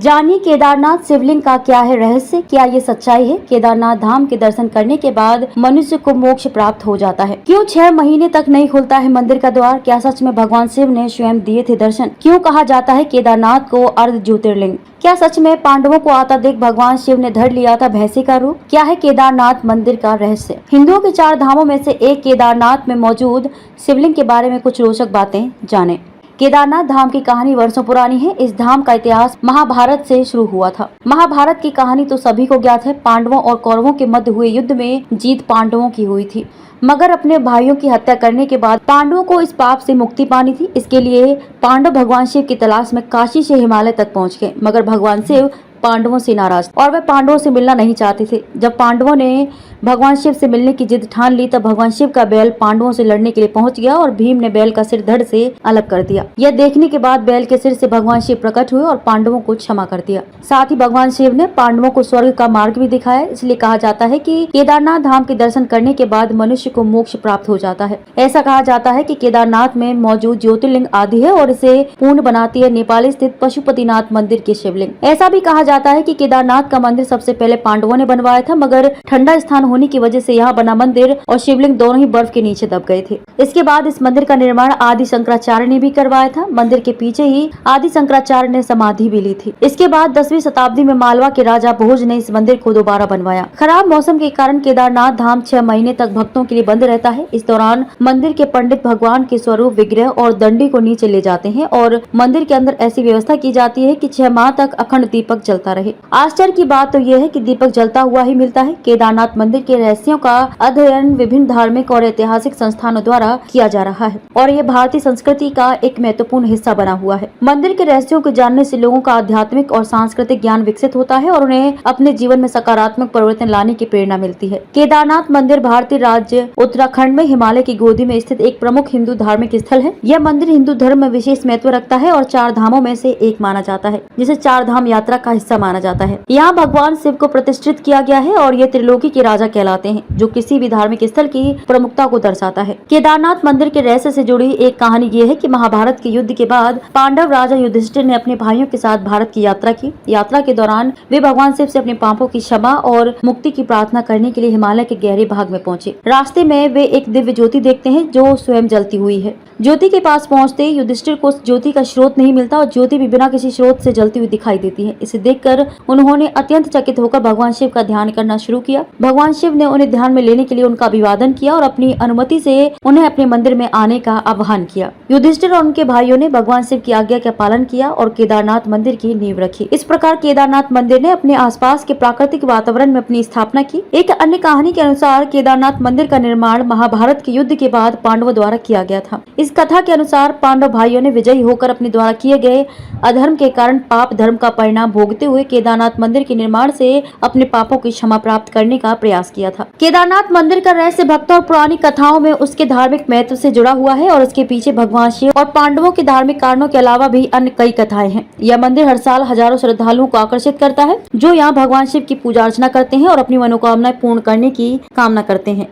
जानिए केदारनाथ शिवलिंग का क्या है रहस्य, क्या ये सच्चाई है? केदारनाथ धाम के दर्शन करने के बाद मनुष्य को मोक्ष प्राप्त हो जाता है। क्यों 6 महीने तक नहीं खुलता है मंदिर का द्वार? क्या सच में भगवान शिव ने स्वयं दिए थे दर्शन? क्यों कहा जाता है केदारनाथ को अर्ध ज्योतिर्लिंग? क्या सच में पांडवों को आता देख भगवान शिव ने धर लिया था भैंसे का रूप? क्या है केदारनाथ मंदिर का रहस्य? हिंदुओं के 4 धामों में से एक केदारनाथ में मौजूद शिवलिंग के बारे में कुछ रोचक बातें जानें। केदारनाथ धाम की कहानी वर्षों पुरानी है। इस धाम का इतिहास महाभारत से शुरू हुआ था। महाभारत की कहानी तो सभी को ज्ञात है। पांडवों और कौरवों के मध्य हुए युद्ध में जीत पांडवों की हुई थी, मगर अपने भाइयों की हत्या करने के बाद पांडवों को इस पाप से मुक्ति पानी थी। इसके लिए पांडव भगवान शिव की तलाश में काशी से हिमालय तक पहुंच गए, मगर भगवान शिव पांडवों से नाराज और वे पांडवों से मिलना नहीं चाहते थे। जब पांडवों ने भगवान शिव से मिलने की जिद ठान ली, तब भगवान शिव का बैल पांडवों से लड़ने के लिए पहुंच गया और भीम ने बैल का सिर धड़ से अलग कर दिया। यह देखने के बाद बैल के सिर से भगवान शिव प्रकट हुए और पांडवों को क्षमा कर दिया। साथ ही भगवान शिव ने पांडवों को स्वर्ग का मार्ग भी दिखाया। इसलिए कहा जाता है कि केदारनाथ धाम के दर्शन करने के बाद मनुष्य को मोक्ष प्राप्त हो जाता है। ऐसा कहा जाता है कि केदारनाथ में मौजूद ज्योतिर्लिंग आदि है और इसे पूर्ण बनाती है नेपाल स्थित पशुपतिनाथ मंदिर की शिवलिंग। ऐसा भी कहा जाता है कि केदारनाथ का मंदिर सबसे पहले पांडवों ने बनवाया था, मगर ठंडा स्थान होने की वजह से यहाँ बना मंदिर और शिवलिंग दोनों ही बर्फ के नीचे दब गए थे। इसके बाद इस मंदिर का निर्माण आदि शंकराचार्य ने भी करवाया था। मंदिर के पीछे ही आदि शंकराचार्य ने समाधि भी ली थी। इसके बाद 10वीं शताब्दी में मालवा के राजा भोज ने इस मंदिर को दोबारा बनवाया। खराब मौसम के कारण केदारनाथ धाम 6 महीने तक भक्तों के लिए बंद रहता है। इस दौरान मंदिर के पंडित भगवान के स्वरूप, विग्रह और दंडी को नीचे ले जाते हैं और मंदिर के अंदर ऐसी व्यवस्था की जाती है कि 6 माह तक अखंड दीपक जलता रहे। आश्चर्य की बात तो यह है कि दीपक जलता हुआ ही मिलता है। केदारनाथ मंदिर के रहस्यों का अध्ययन विभिन्न धार्मिक और ऐतिहासिक संस्थानों द्वारा किया जा रहा है और ये भारतीय संस्कृति का एक महत्वपूर्ण हिस्सा बना हुआ है। मंदिर के रहस्यों को जानने से लोगों का आध्यात्मिक और सांस्कृतिक ज्ञान विकसित होता है और उन्हें अपने जीवन में सकारात्मक परिवर्तन लाने की प्रेरणा मिलती है। केदारनाथ मंदिर भारतीय राज्य उत्तराखंड में हिमालय की गोदी में स्थित एक प्रमुख हिंदू धार्मिक स्थल है। यह मंदिर हिंदू धर्म में विशेष महत्व रखता है और 4 धामों में से एक माना जाता है, जिसे 4 धाम यात्रा का हिस्सा माना जाता है। यहाँ भगवान शिव को प्रतिष्ठित किया गया है और ये त्रिलोकी के राजा कहलाते हैं, जो किसी भी धार्मिक स्थल की प्रमुखता को दर्शाता है। केदारनाथ मंदिर के रहस्य से जुड़ी एक कहानी ये है कि महाभारत के युद्ध के बाद पांडव राजा युधिष्ठिर ने अपने भाइयों के साथ भारत की यात्रा की। यात्रा के दौरान वे भगवान शिव से अपने पापों की क्षमा और मुक्ति की प्रार्थना करने के लिए हिमालय के गहरे भाग में पहुंचे। रास्ते में वे एक दिव्य ज्योति देखते हैं जो स्वयं जलती हुई है। ज्योति के पास पहुंचते युधिष्ठिर को ज्योति का स्रोत नहीं मिलता और ज्योति भी बिना किसी स्रोत से जलती हुई दिखाई देती है। इसे देखकर उन्होंने अत्यंत चकित होकर भगवान शिव का ध्यान करना शुरू किया। भगवान शिव ने उन्हें ध्यान में लेने के लिए उनका अभिवादन किया और अपनी अनुमति से उन्हें अपने मंदिर में आने का आह्वान किया। युधिष्ठिर और उनके भाइयों ने भगवान शिव की आज्ञा का पालन किया और केदारनाथ मंदिर की नींव रखी। इस प्रकार केदारनाथ मंदिर ने अपने आसपास के प्राकृतिक वातावरण में अपनी स्थापना की। एक अन्य कहानी के अनुसार केदारनाथ मंदिर का निर्माण महाभारत के युद्ध के बाद पांडवों द्वारा किया गया था। इस कथा के अनुसार पांडव भाइयों ने विजयी होकर अपने द्वारा किए गए अधर्म के कारण पाप धर्म का परिणाम भोगते हुए केदारनाथ मंदिर के निर्माण से अपने पापों की क्षमा प्राप्त करने का प्रयास किया था। केदारनाथ मंदिर का रहस्य भक्तों और पुरानी कथाओं में उसके धार्मिक महत्व से जुड़ा हुआ है और उसके पीछे भगवान शिव और पांडवों के धार्मिक कारणों के अलावा भी अन्य कई कथाएं हैं। यह मंदिर हर साल हजारों श्रद्धालुओं को आकर्षित करता है, जो यहाँ भगवान शिव की पूजा अर्चना करते हैं और अपनी मनोकामनाएं पूर्ण करने की कामना करते हैं।